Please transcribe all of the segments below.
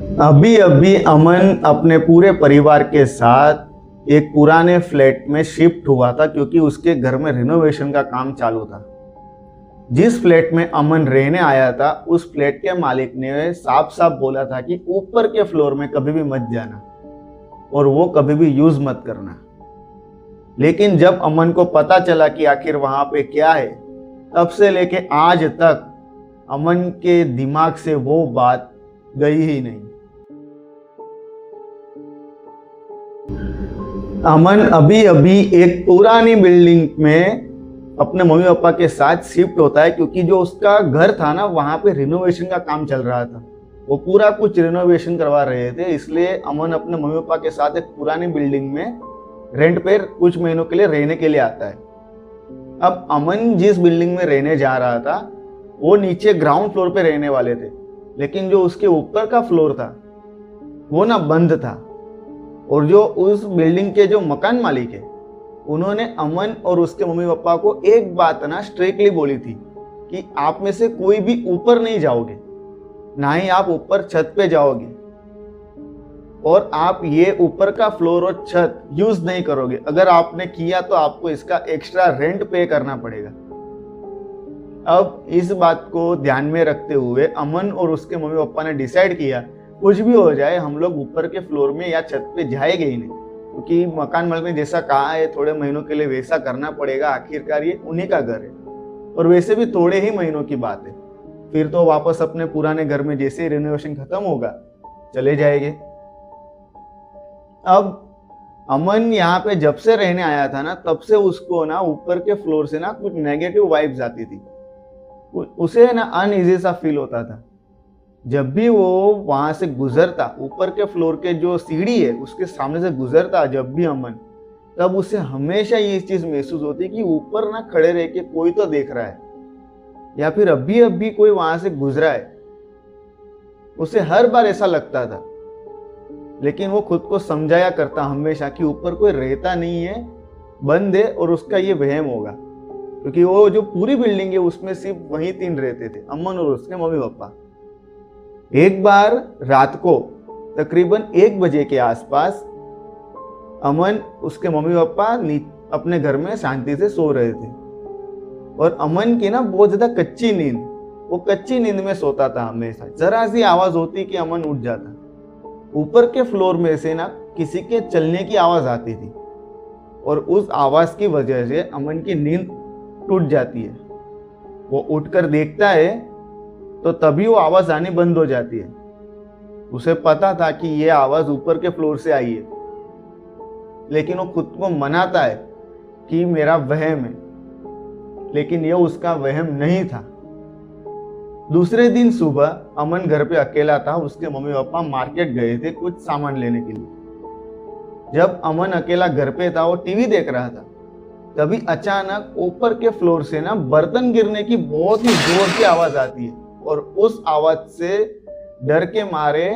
अभी अभी अमन अपने पूरे परिवार के साथ एक पुराने फ्लैट में शिफ्ट हुआ था क्योंकि उसके घर में रिनोवेशन का काम चालू था। जिस फ्लैट में अमन रहने आया था उस फ्लैट के मालिक ने साफ साफ बोला था कि ऊपर के फ्लोर में कभी भी मत जाना और वो कभी भी यूज मत करना। लेकिन जब अमन को पता चला कि आखिर वहां पे क्या है, तब से लेके आज तक अमन के दिमाग से वो बात गई ही नहीं। अमन अभी अभी एक पुरानी बिल्डिंग में अपने मम्मी पापा के साथ शिफ्ट होता है क्योंकि जो उसका घर था ना, वहां पे रिनोवेशन का काम चल रहा था। वो पूरा कुछ रिनोवेशन करवा रहे थे, इसलिए अमन अपने मम्मी पापा के साथ एक पुरानी बिल्डिंग में रेंट पे कुछ महीनों के लिए रहने के लिए आता है। अब अमन जिस बिल्डिंग में रहने जा रहा था वो नीचे ग्राउंड फ्लोर पे रहने वाले थे, लेकिन जो उसके ऊपर का फ्लोर था वो ना बंद था। और जो उस बिल्डिंग के जो मकान मालिक है, उन्होंने अमन और उसके मम्मी पापा को एक बात ना स्ट्रिक्टली बोली थी कि आप में से कोई भी ऊपर नहीं जाओगे, ना ही आप ऊपर छत पे जाओगे, और आप ये ऊपर का फ्लोर और छत यूज नहीं करोगे। अगर आपने किया तो आपको इसका एक्स्ट्रा रेंट पे करना पड़ेगा। अब इस बात को ध्यान में रखते हुए अमन और उसके मम्मी पापा ने डिसाइड किया, कुछ भी हो जाए हम लोग ऊपर के फ्लोर में या छत पे जाएंगे ही नहीं, क्योंकि मकान मालिक ने जैसा कहा है थोड़े महीनों के लिए वैसा करना पड़ेगा। आखिरकार ये उन्हीं का घर है और वैसे भी थोड़े ही महीनों की बात है, फिर तो वापस अपने पुराने घर में जैसे ही रिनोवेशन खत्म होगा चले जाएंगे। अब अमन यहाँ पे जब से रहने आया था ना, तब से उसको ना ऊपर के फ्लोर से ना कुछ नेगेटिव वाइब्स आती थी। उसे ना अनईजी सा फील होता था। जब भी वो वहां से गुजरता, ऊपर के फ्लोर के जो सीढ़ी है उसके सामने से गुजरता जब भी अमन, तब उसे हमेशा ये चीज महसूस होती कि ऊपर ना खड़े रह के कोई तो देख रहा है, या फिर अभी अभी कोई वहां से गुजरा है। उसे हर बार ऐसा लगता था, लेकिन वो खुद को समझाया करता हमेशा कि ऊपर कोई रहता नहीं है, बंद है और उसका ये वहम होगा। क्योंकि वो जो पूरी बिल्डिंग है उसमें सिर्फ वही तीन रहते थे, अमन और उसके मम्मी पापा। एक बार रात को तकरीबन 1 बजे के आसपास अमन उसके मम्मी पापा अपने घर में शांति से सो रहे थे, और अमन की ना बहुत ज्यादा कच्ची नींद, वो कच्ची नींद में सोता था। हमेशा जरा सी आवाज होती कि अमन उठ जाता। ऊपर के फ्लोर में से ना किसी के चलने की आवाज आती थी, और उस आवाज की वजह से अमन की नींद टूट जाती है। वो उठकर देखता है तो तभी वो आवाज आनी बंद हो जाती है। उसे पता था कि ये आवाज ऊपर के फ्लोर से आई है, लेकिन वो खुद को मनाता है कि मेरा वहम है, लेकिन ये उसका वहम नहीं था। दूसरे दिन सुबह अमन घर पे अकेला था। उसके मम्मी पापा मार्केट गए थे कुछ सामान लेने के लिए। जब अमन अकेला घर पे था, वो टीवी देख रहा था, तभी अचानक ऊपर के फ्लोर से ना बर्तन गिरने की बहुत ही जोर की आवाज आती है, और उस आवाज से डर के मारे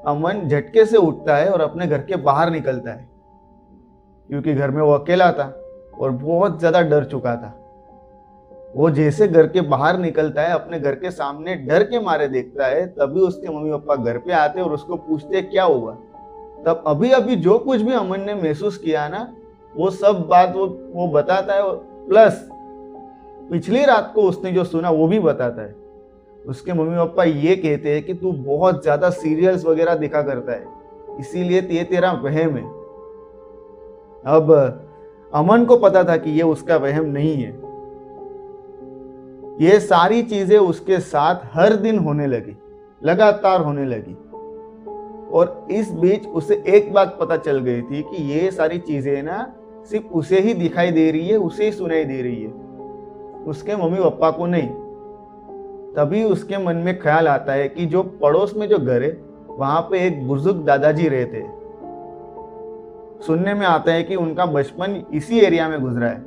अमन झटके से उठता है और अपने घर के बाहर निकलता है, क्योंकि घर में वो अकेला था और बहुत ज्यादा डर चुका था। वो जैसे घर के बाहर निकलता है, अपने घर के सामने डर के मारे देखता है, तभी उसके मम्मी पापा घर पे आते और उसको पूछते क्या हुआ। तब अभी अभी जो कुछ भी अमन ने महसूस किया ना, वो सब बात वो बताता है, प्लस पिछली रात को उसने जो सुना वो भी बताता है। उसके मम्मी पापा ये कहते हैं कि तू बहुत ज्यादा सीरियल्स वगैरह देखा करता है, इसीलिए ये तेरा वहम है। अब अमन को पता था कि ये उसका वहम नहीं है। ये सारी चीजें उसके साथ हर दिन होने लगी, लगातार होने लगी, और इस बीच उसे एक बात पता चल गई थी कि ये सारी चीजें ना सिर्फ उसे ही दिखाई दे रही है, उसे ही सुनाई दे रही है, उसके मम्मी पापा को नहीं। तभी उसके मन में ख्याल आता है कि जो पड़ोस में जो घर है वहां पे एक बुजुर्ग दादाजी रहते हैं। सुनने में आता है कि उनका बचपन इसी एरिया में गुजरा है,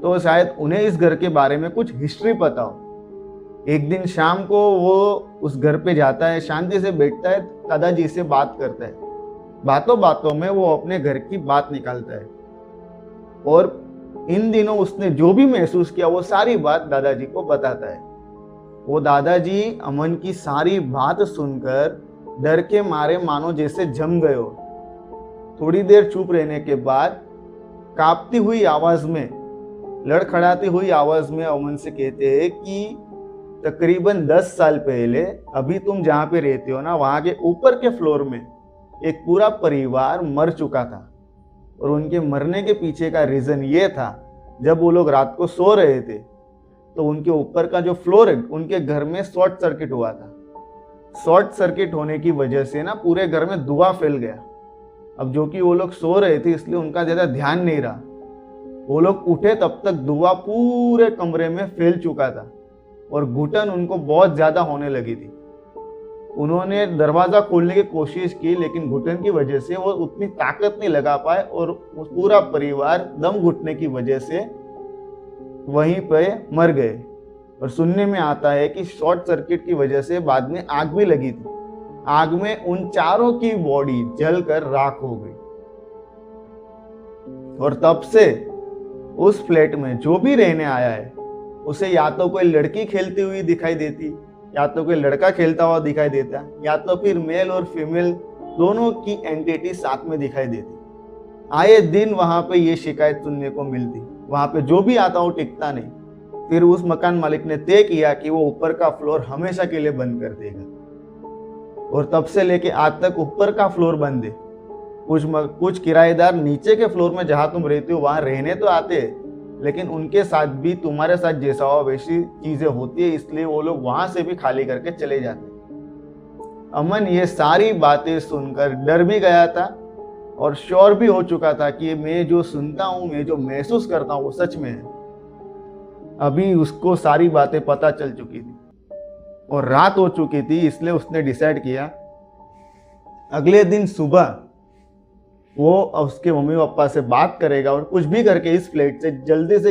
तो शायद उन्हें इस घर के बारे में कुछ हिस्ट्री पता हो। एक दिन शाम को वो उस घर पे जाता है, शांति से बैठता है, दादाजी से बात करता है। बातों बातों में वो अपने घर की बात निकालता है, और इन दिनों उसने जो भी महसूस किया वो सारी बात दादाजी को बताता है। वो दादाजी अमन की सारी बात सुनकर डर के मारे मानो जैसे जम गए हो। थोड़ी देर चुप रहने के बाद कांपती हुई आवाज में, लड़खड़ाती हुई आवाज में अमन से कहते हैं कि तकरीबन 10 साल पहले अभी तुम जहाँ पे रहते हो ना, वहां के ऊपर के फ्लोर में एक पूरा परिवार मर चुका था। और उनके मरने के पीछे का रीजन ये था, जब वो लोग रात को सो रहे थे तो उनके ऊपर का जो फ्लोर है उनके घर में शॉर्ट सर्किट हुआ था। शॉर्ट सर्किट होने की वजह से ना पूरे घर में धुआं फैल गया। अब जो कि वो लोग सो रहे थे इसलिए उनका ज्यादा ध्यान नहीं रहा। वो लोग उठे तब तक धुआं पूरे कमरे में फैल चुका था और घुटन उनको बहुत ज्यादा होने लगी थी। उन्होंने दरवाजा खोलने की कोशिश की लेकिन घुटन की वजह से वो उतनी ताकत नहीं लगा पाए और पूरा परिवार दम घुटने की वजह से वहीं पे मर गए। और सुनने में आता है कि शॉर्ट सर्किट की वजह से बाद में आग भी लगी थी। आग में उन चारों की बॉडी जलकर राख हो गई। और तब से उस फ्लैट में जो भी रहने आया है उसे या तो कोई लड़की खेलती हुई दिखाई देती, या तो कोई लड़का खेलता हुआ दिखाई देता, या तो फिर मेल और फीमेल दोनों की एंटिटी साथ में दिखाई देती। आए दिन वहां पे ये शिकायत सुनने को मिलती। वहां पे जो भी आता वो टिकता नहीं। फिर उस मकान मालिक ने तय किया कि वो ऊपर का फ्लोर हमेशा के लिए बंद कर देगा। और तब से लेके आज तक ऊपर का फ्लोर बंद है। कुछ किराएदार नीचे के फ्लोर में जहां तुम रहते हो वहां रहने तो आते हैं, लेकिन उनके साथ भी तुम्हारे साथ जैसा हो वैसी चीजें होती है, इसलिए वो लोग वहां से भी खाली करके चले जाते हैं। अमन ये सारी बातें सुनकर डर भी गया था और श्योर भी हो चुका था कि मैं जो सुनता हूँ, मैं जो महसूस करता हूँ वो सच में है। अभी उसको सारी बातें पता चल चुकी थी और रात हो चुकी थी, इसलिए उसने डिसाइड किया अगले दिन सुबह वो उसके मम्मी पापा से बात करेगा और कुछ भी करके इस फ्लैट से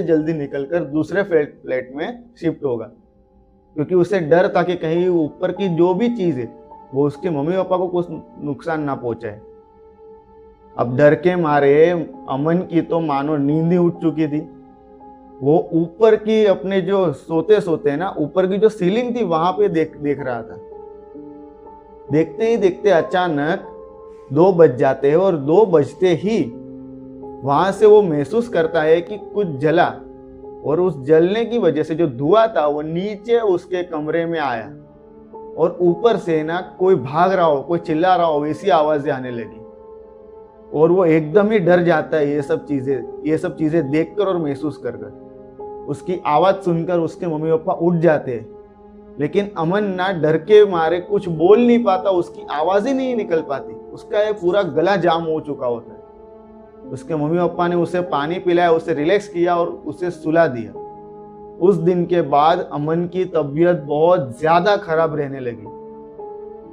जल्दी निकलकर दूसरे फ्लैट में शिफ्ट होगा। क्योंकि उसे डर था कि कहीं ऊपर की जो भी चीज है वो उसके मम्मी पापा को कुछ नुकसान ना पहुंचाए। अब डर के मारे अमन की तो मानो नींद ही उठ चुकी थी। वो ऊपर की अपने जो सोते सोते ना ऊपर की जो सीलिंग थी वहां पे देख रहा था। देखते ही देखते अचानक 2 बज जाते हैं और 2 बजते ही वहां से वो महसूस करता है कि कुछ जला और उस जलने की वजह से जो धुआं था वो नीचे उसके कमरे में आया और ऊपर से ना कोई भाग रहा हो, कोई चिल्ला रहा हो, वैसी आवाजें आने लगी। और वो एकदम ही डर जाता है ये सब चीजें देखकर और महसूस कर। उसकी आवाज सुनकर उसके मम्मी पापा उठ जाते हैं, लेकिन अमन ना डर के मारे कुछ बोल नहीं पाता, उसकी आवाज ही नहीं निकल पाती। उसका ये पूरा गला जाम हो चुका होता है। उसके मम्मी पापा ने उसे पानी पिलाया, उसे रिलैक्स किया और उसे सुला दिया। उस दिन के बाद अमन की तबीयत बहुत ज्यादा खराब रहने लगी।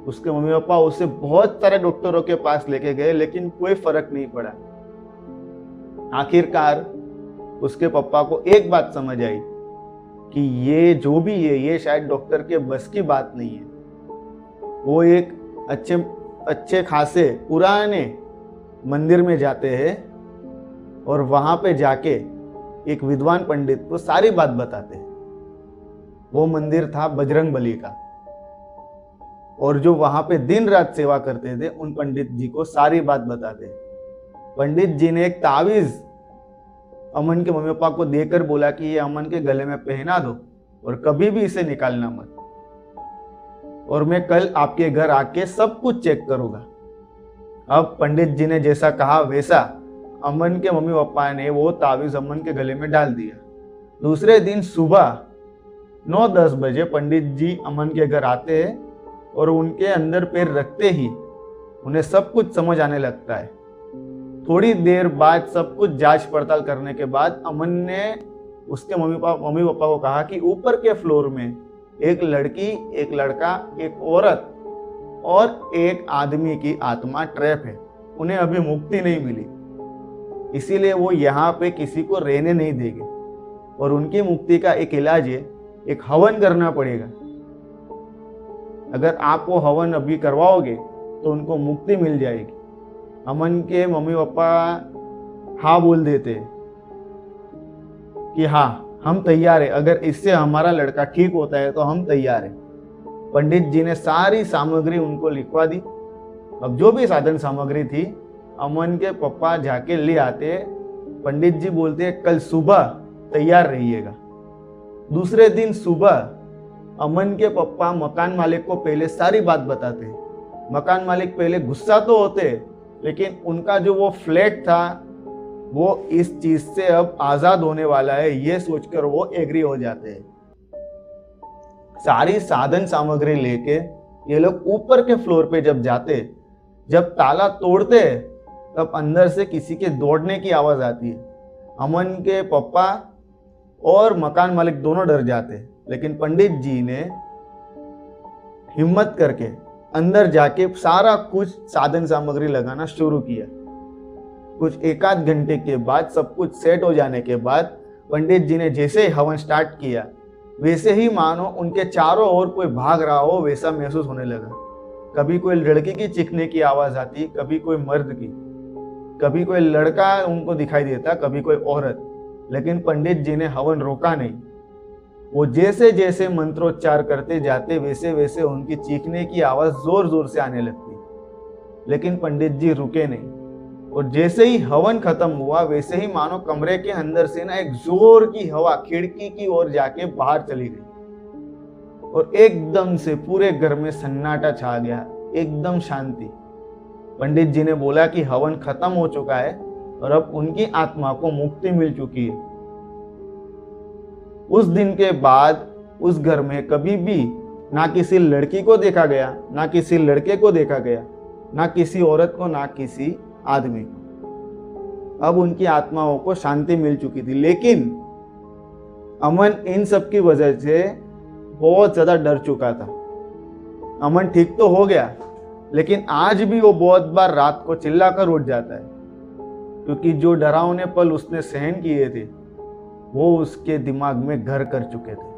उसके मम्मी पापा उसे बहुत सारे डॉक्टरों के पास लेके गए, लेकिन कोई फर्क नहीं पड़ा। आखिरकार उसके पापा को एक बात समझ आई कि ये जो भी है ये शायद डॉक्टर के बस की बात नहीं है। वो एक अच्छे खासे पुराने मंदिर में जाते हैं और वहां पे जाके एक विद्वान पंडित को सारी बात बताते हैं। वो मंदिर था बजरंग बली का, और जो वहां पे दिन रात सेवा करते थे उन पंडित जी को सारी बात बताते हैं। पंडित जी ने एक तावीज अमन के मम्मी पापा को देकर बोला कि ये अमन के गले में पहना दो और कभी भी इसे निकालना मत, और मैं कल आपके घर आके सब कुछ चेक करूंगा। अब पंडित जी ने जैसा कहा वैसा अमन के मम्मी पापा ने वो तावीज अमन के गले में डाल दिया। दूसरे दिन सुबह 9-10 बजे पंडित जी अमन के घर आते हैं और उनके अंदर पैर रखते ही उन्हें सब कुछ समझ आने लगता है। थोड़ी देर बाद सब कुछ जांच पड़ताल करने के बाद अमन ने उसके मम्मी पापा को कहा कि ऊपर के फ्लोर में एक लड़की, एक लड़का, एक औरत और एक आदमी की आत्मा ट्रैप है। उन्हें अभी मुक्ति नहीं मिली, इसीलिए वो यहाँ पे किसी को रहने नहीं देंगे और उनकी मुक्ति का एक इलाज है, एक हवन करना पड़ेगा। अगर आप वो हवन अभी करवाओगे तो उनको मुक्ति मिल जाएगी। अमन के मम्मी पापा हाँ बोल देते कि हाँ हम तैयार है, अगर इससे हमारा लड़का ठीक होता है तो हम तैयार है। पंडित जी ने सारी सामग्री उनको लिखवा दी। अब जो भी साधन सामग्री थी अमन के पापा जाके ले आते। पंडित जी बोलते कल सुबह तैयार रहिएगा। दूसरे दिन सुबह अमन के पापा मकान मालिक को पहले सारी बात बताते। मकान मालिक पहले गुस्सा तो होते, लेकिन उनका जो वो फ्लैट था वो इस चीज से अब आजाद होने वाला है ये सोचकर वो एग्री हो जाते हैं। सारी साधन सामग्री लेके ये लोग ऊपर के फ्लोर पे जब जाते, जब ताला तोड़ते तब अंदर से किसी के दौड़ने की आवाज आती है। अमन के पापा और मकान मालिक दोनों डर जाते, लेकिन पंडित जी ने हिम्मत करके अंदर जाके सारा कुछ साधन सामग्री लगाना शुरू किया। कुछ एक आध घंटे के बाद सब कुछ सेट हो जाने के बाद पंडित जी ने जैसे ही हवन स्टार्ट किया वैसे ही मानो उनके चारों ओर कोई भाग रहा हो वैसा महसूस होने लगा। कभी कोई लड़की की चीखने की आवाज आती, कभी कोई मर्द की, कभी कोई लड़का उनको दिखाई देता, कभी कोई औरत। लेकिन पंडित जी ने हवन रोका नहीं। वो जैसे जैसे मंत्रोच्चार करते जाते वैसे वैसे उनकी चीखने की आवाज जोर जोर से आने लगती, लेकिन पंडित जी रुके नहीं। और जैसे ही हवन खत्म हुआ वैसे ही मानो कमरे के अंदर से ना एक जोर की हवा खिड़की की ओर जाके बाहर चली गई और एकदम से पूरे घर में सन्नाटा छा गया, एकदम शांति। पंडित जी ने बोला कि हवन खत्म हो चुका है और अब उनकी आत्मा को मुक्ति मिल चुकी है। उस दिन के बाद उस घर में कभी भी ना किसी लड़की को देखा गया, ना किसी लड़के को देखा गया, ना किसी औरत को, ना किसी आदमी को। अब उनकी आत्माओं को शांति मिल चुकी थी। लेकिन अमन इन सब की वजह से बहुत ज्यादा डर चुका था। अमन ठीक तो हो गया, लेकिन आज भी वो बहुत बार रात को चिल्लाकर उठ जाता है, क्योंकि जो डरावने पल उसने सहन किए थे वो उसके दिमाग में घर कर चुके थे।